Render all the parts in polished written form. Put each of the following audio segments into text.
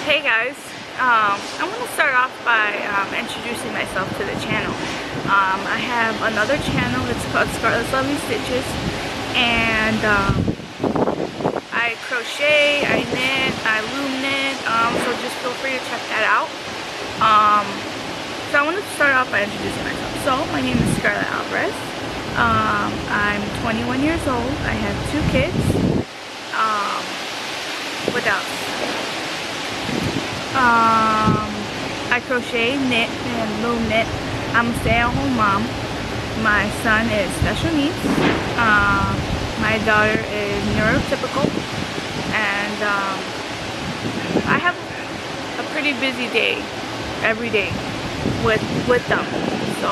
Hey guys, I'm going to start off by introducing myself to the channel. I have another channel that's called Scarlett's Lovely Stitches, and I crochet, I knit, I loom knit, so just feel free to check that out. So I wanted to start off by introducing myself. So my name is Scarlett Alvarez. I'm 21 years old. I have 2 kids. What else? I crochet, knit, and loom knit. I'm a stay-at-home mom. My son is special needs. My daughter is neurotypical, and I have a pretty busy day every day with them. So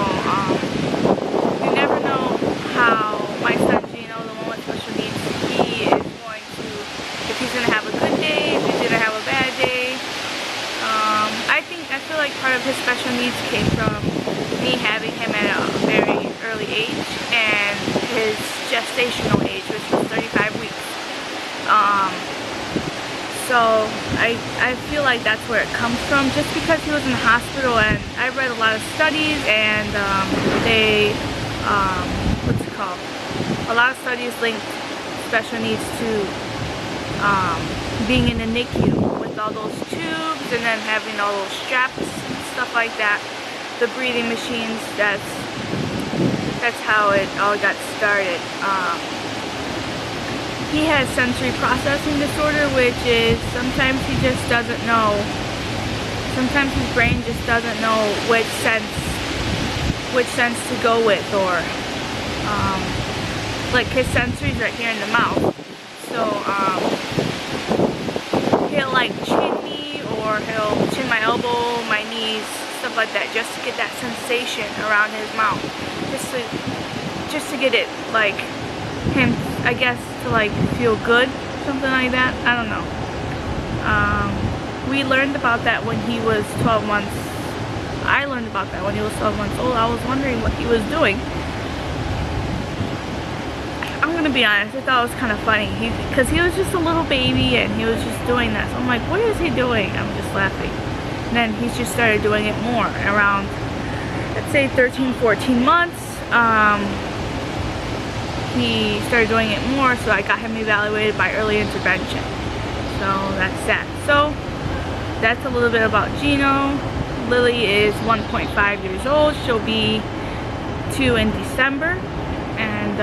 you never know how my son Gino, the one with special needs, he is going to, if he's gonna have a good day, if he's gonna have a bad day. I feel like part of his special needs came from me having him at a very early age and his gestational age, which was 35 weeks. So I feel like that's where it comes from, just because he was in the hospital, and I read a lot of studies, and they, what's it called? A lot of studies linked special needs to being in the NICU with all those tubes and then having all those straps and stuff like that. The breathing machines, that's how it all got started. He has sensory processing disorder, which is sometimes he just doesn't know. Sometimes his brain just doesn't know which sense to go with, or like his sensory's right here in the mouth. So he'll like chin me, or he'll chin my elbow, my knees, stuff like that, just to get that sensation around his mouth, just to get it, like, him, I guess, to like feel good, something like that. I don't know. We learned about that when he was 12 months. I learned about that when he was 12 months old. I was wondering what he was doing. I'm gonna be honest, I thought it was kind of funny, because he was just a little baby and he was just doing that. So I'm like, what is he doing? I'm just laughing. And then he just started doing it more around, let's say 13, 14 months. He started doing it more, so I got him evaluated by early intervention. So that's that. So that's a little bit about Gino. Lily is 1.5 years old. She'll be 2 in December, and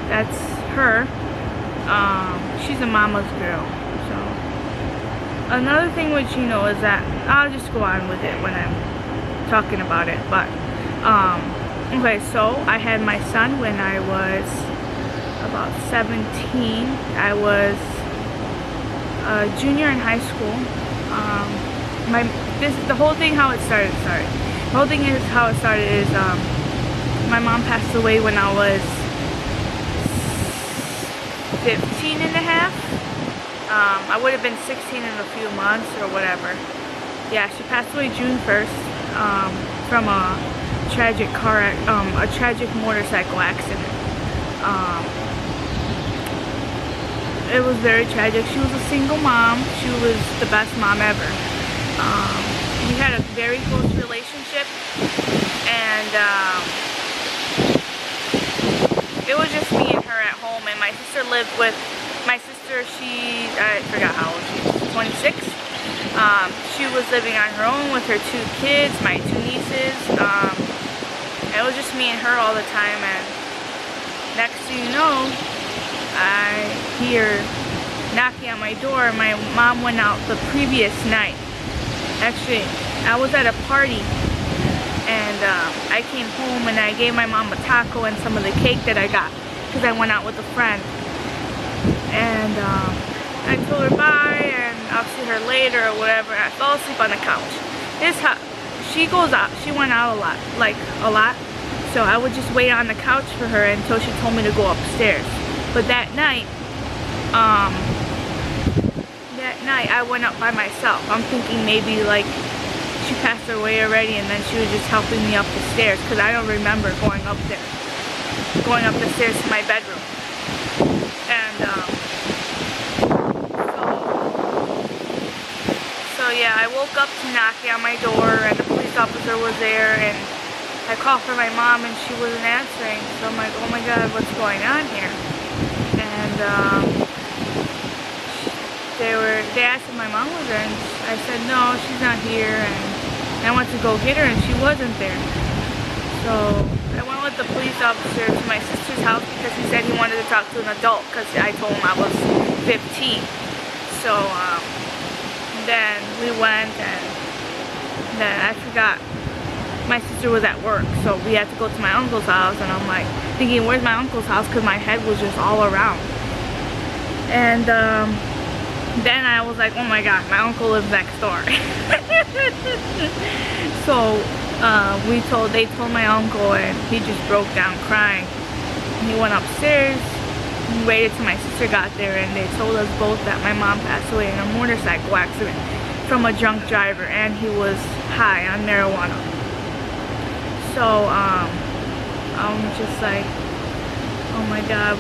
that's her. She's a mama's girl. So another thing with Gino is that, I'll just go on with it when I'm talking about it, but okay, so I had my son when I was about 17. I was a junior in high school. The whole thing, how it started. The whole thing is how it started is my mom passed away when I was 15 and a half. I would have been 16 in a few months or whatever. Yeah, she passed away June 1st from a tragic motorcycle accident. It was very tragic. She was a single mom. She was the best mom ever. We had a very close relationship, and it was just me and her at home, and my sister lived with, my sister, I forgot how old she is, 26. She was living on her own with her 2 kids, my 2 nieces. It was just me and her all the time, and next thing you know, I hear knocking on my door. My mom went out the previous night. Actually, I was at a party, and I came home and I gave my mom a taco and some of the cake that I got, because I went out with a friend. And I told her bye, and I'll see her later or whatever. I fell asleep on the couch. She goes out. She went out a lot, like a lot. So I would just wait on the couch for her until she told me to go upstairs. But that night I went up by myself. I'm thinking maybe like she passed away already, and then she was just helping me up the stairs, because I don't remember going up the stairs to my bedroom. And woke up to knocking on my door, and the police officer was there, and I called for my mom, and she wasn't answering. So I'm like, oh my God, what's going on here? And they asked if my mom was there, and I said no, she's not here. And I went to go get her, and she wasn't there. So I went with the police officer to my sister's house because he said he wanted to talk to an adult because I told him I was 15. So then we went, and then I forgot my sister was at work, so we had to go to my uncle's house, and I'm like thinking, where's my uncle's house, because my head was just all around. And then I was like, oh my God, my uncle lives next door. So they told my uncle, and he just broke down crying. And he went upstairs and waited till my sister got there, and they told us both that my mom passed away in a motorcycle accident from a drunk driver, and he was high on marijuana. So I'm just like, oh my God,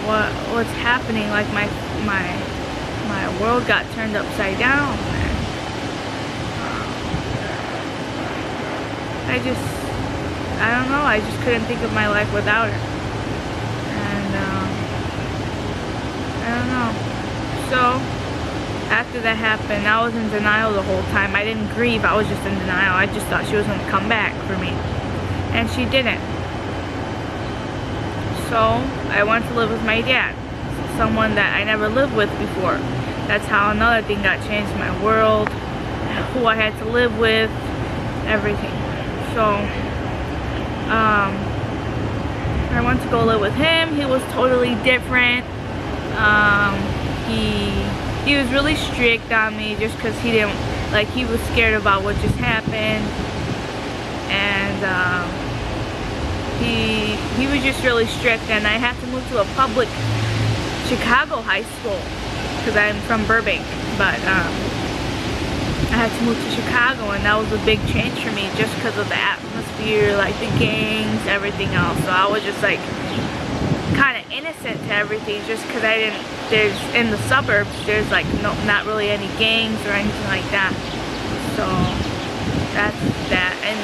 what's happening? Like my world got turned upside down. I don't know, I just couldn't think of my life without her. And I don't know. So after that happened, I was in denial the whole time. I didn't grieve, I was just in denial. I just thought she was gonna come back for me, and she didn't. So I went to live with my dad, someone that I never lived with before. That's how another thing got changed, my world, who I had to live with, everything. So I went to go live with him. He was totally different. He was really strict on me just because he didn't, like, he was scared about what just happened. And he was just really strict, and I had to move to a public Chicago high school because I'm from Burbank, but I had to move to Chicago, and that was a big change for me just because of the atmosphere, like the gangs, everything else. So I was just like kind of innocent to everything just because I didn't, there's, in the suburbs, there's like not really any gangs or anything like that. So that's that. And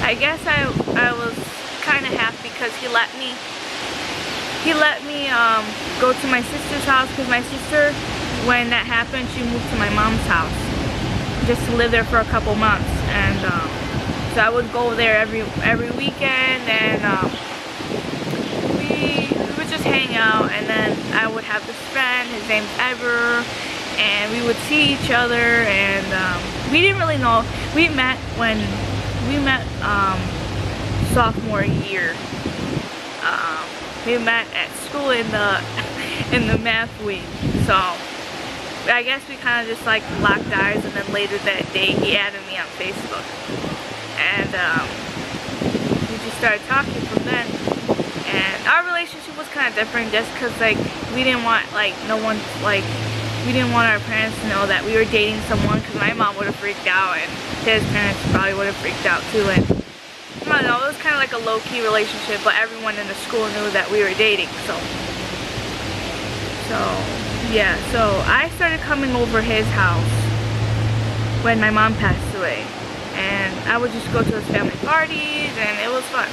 I guess I was kind of happy because he let me go to my sister's house, because my sister, when that happened, she moved to my mom's house just to live there for a couple months. And so I would go there every weekend, and we would just hang out. And then I would have this friend, his name's Ever, and we would see each other. And we didn't really know, we met sophomore year. We met at school in the math week. So I guess we kind of just like locked eyes, and then later that day he added me on Facebook, and we just started talking from then. And our relationship was kind of different just because, like, we didn't want, like, we didn't want our parents to know that we were dating someone, because my mom would have freaked out, and his parents probably would have freaked out too. And I don't know, it was kind of like a low-key relationship, but everyone in the school knew that we were dating. So yeah, so I started coming over his house when my mom passed away, and I would just go to his family parties, and it was fun.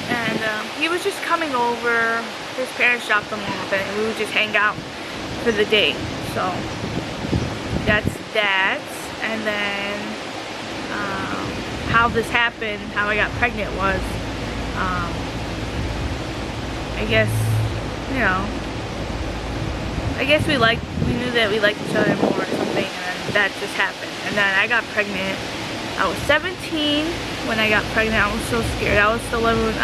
And he was just coming over, his parents dropped him off, and we would just hang out for the day. So that's that. And then how this happened, how I got pregnant was, I guess, you know, I guess we knew that we liked each other more or something, and then that just happened. And then I got pregnant. I was 17 when I got pregnant. I was so scared. I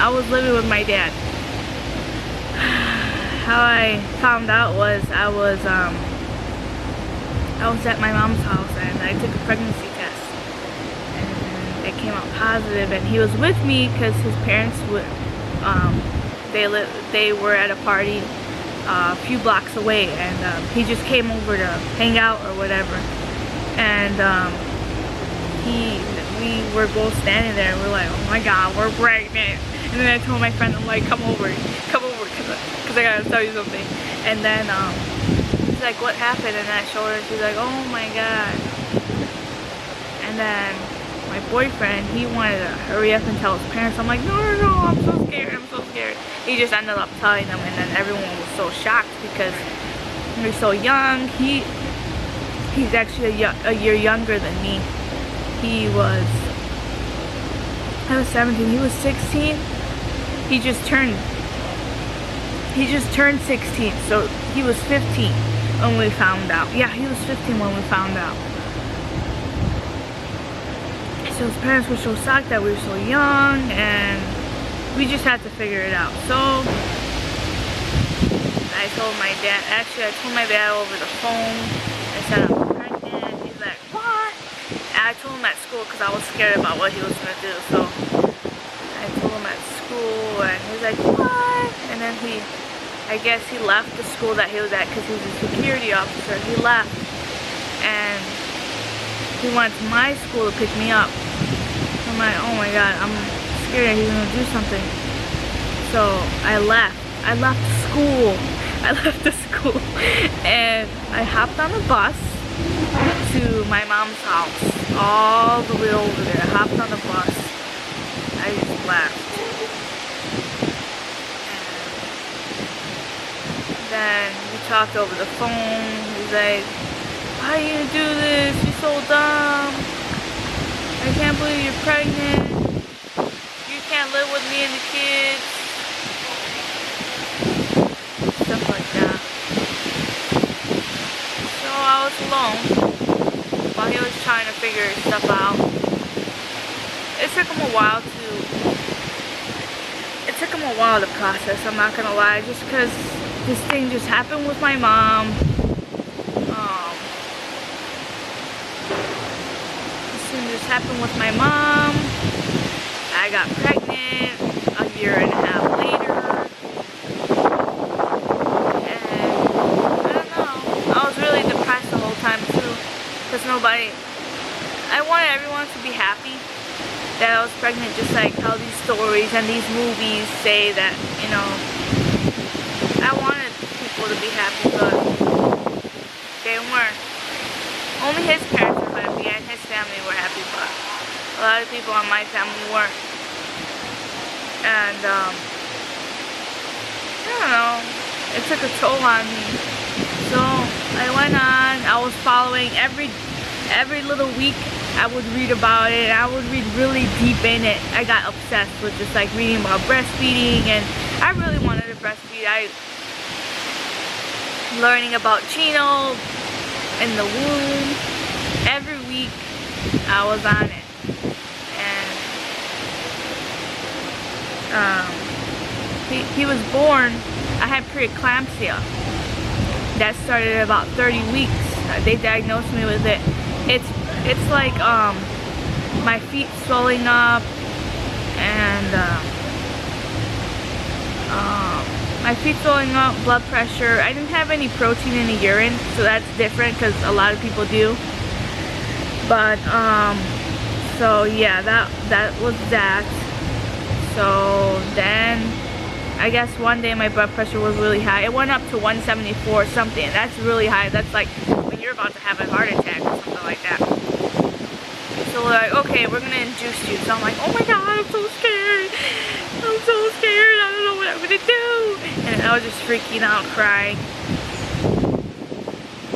was living with my dad. How I found out was I was at my mom's house, and I took a pregnancy test, and it came out positive. And he was with me because his parents would they were at a party a few blocks away, and he just came over to hang out or whatever. And we were both standing there, and we're like, oh my God, we're pregnant. And then I told my friend, I'm like, come over, because I gotta tell you something. And then she's like, what happened? And I showed her, she's like, oh my God. And then my boyfriend, he wanted to hurry up and tell his parents. I'm like, no, no, no, I'm so scared, I'm so scared. He just ended up telling them, and then everyone was so shocked because we were so young. He's actually a year younger than me. I was 17, he was 16. He just turned 16, so he was 15 when we found out. Yeah, he was 15 when we found out. So his parents were so shocked that we were so young, and we just had to figure it out. So I told my dad, actually I told my dad over the phone. I said I'm pregnant. He's like, what? And I told him at school because I was scared about what he was going to do. So I told him at school, and he was like, what? And then I guess he left the school that he was at because he was a security officer. He left, and he went to my school to pick me up. I'm like, oh my god, I'm scared he's gonna do something. So I left school. I left the school and I hopped on the bus to my mom's house, all the way over there. I hopped on the bus. I just left. And then we talked over the phone. He's like, why are you gonna do this? You're so dumb. I can't believe you're pregnant. You can't live with me and the kids. Stuff like that. So I was alone while he was trying to figure stuff out. It took him a while to process, I'm not gonna lie, just because this thing just happened with my mom. This happened with my mom. I got pregnant a year and a half later, and I don't know, I was really depressed the whole time too, because I wanted everyone to be happy that I was pregnant, just like how these stories and these movies say that, you know. I wanted people to be happy, but they weren't. Only his parents were happy and his family were happy, but a lot of people in my family weren't. And I don't know, it took a toll on me. So I went on, I was following every little week. I would read about it, and I would read really deep in it. I got obsessed with just like reading about breastfeeding, and I really wanted to breastfeed. Learning about Chino in the womb. Every week I was on it, and he was born. I had preeclampsia that started at about 30 weeks. They diagnosed me with it. It's like my feet swelling up, and my feet swelling up, blood pressure. I didn't have any protein in the urine, so that's different because a lot of people do. But so yeah, that was that. So then I guess one day my blood pressure was really high. It went up to 174 something. That's really high. That's like when you're about to have a heart attack or something like that. So we're like, okay, we're gonna induce you. So I'm like, oh my god, I'm so scared. I'm so scared. I don't know what I'm gonna do. And I was just freaking out, crying.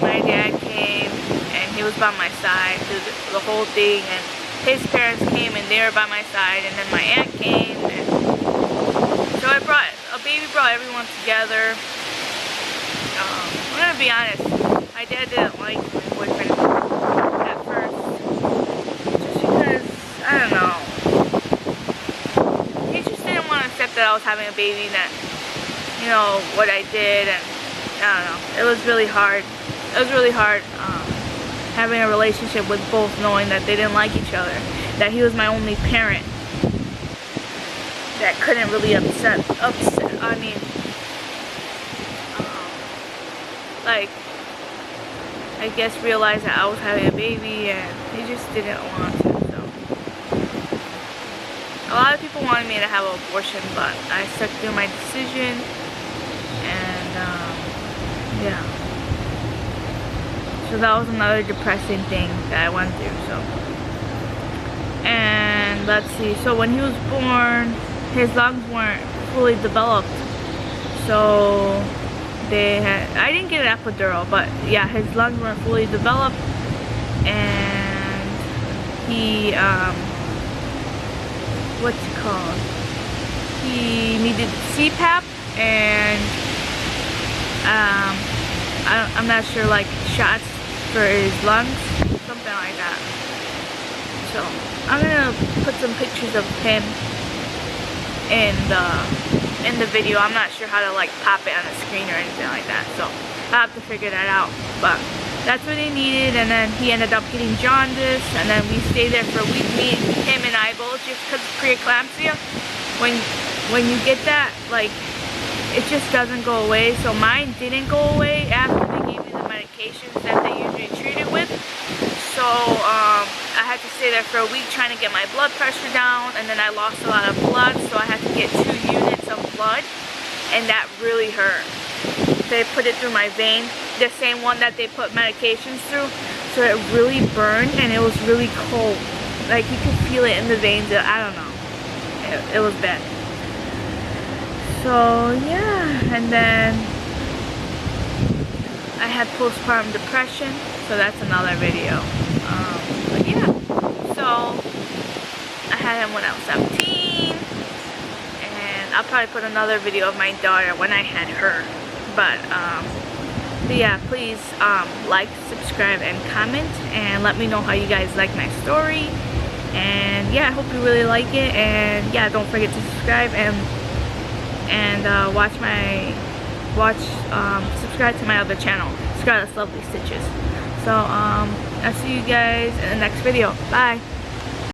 My dad came and he was by my side through the whole thing, and his parents came and they were by my side, and then my aunt came, and so a baby brought everyone together. I'm gonna be honest, my dad didn't like my boyfriend at first, just because, I don't know, he just didn't want to accept that I was having a baby, that, you know, what I did, and I don't know, it was really hard. It was really hard having a relationship with both, knowing that they didn't like each other, that he was my only parent, that couldn't really I mean, like, I guess realize that I was having a baby, and he just didn't want to. So a lot of people wanted me to have an abortion, but I stuck to my decision, and yeah. So that was another depressing thing that I went through. So And let's see, so when he was born, his lungs weren't fully developed. So I didn't get an epidural, but yeah, his lungs weren't fully developed, and he, what's it called? He needed CPAP, and I'm not sure, like shots for his lungs, something like that. So I'm gonna put some pictures of him in the video. I'm not sure how to like pop it on the screen or anything like that, so I'll have to figure that out. But that's what he needed, and then he ended up getting jaundice, and then we stayed there for a week, him and I both, just because of preeclampsia. When you get that, like, it just doesn't go away. So mine didn't go away after they gave me the medications that they usually treat it with. So I had to stay there for a week trying to get my blood pressure down, and then I lost a lot of blood, so I had to get 2 units of blood, and that really hurt. They put it through my vein, the same one that they put medications through, so it really burned, and it was really cold. Like, you could feel it in the veins. I don't know. It was bad. So yeah, and then I had postpartum depression, so that's another video. But yeah, so I had him when I was 17, and I'll probably put another video of my daughter when I had her. But yeah, please like, subscribe, and comment, and let me know how you guys like my story. And yeah, I hope you really like it, and yeah, don't forget to subscribe and subscribe to my other channel, Scarlett's Lovely Stitches. So I'll see you guys in the next video. Bye.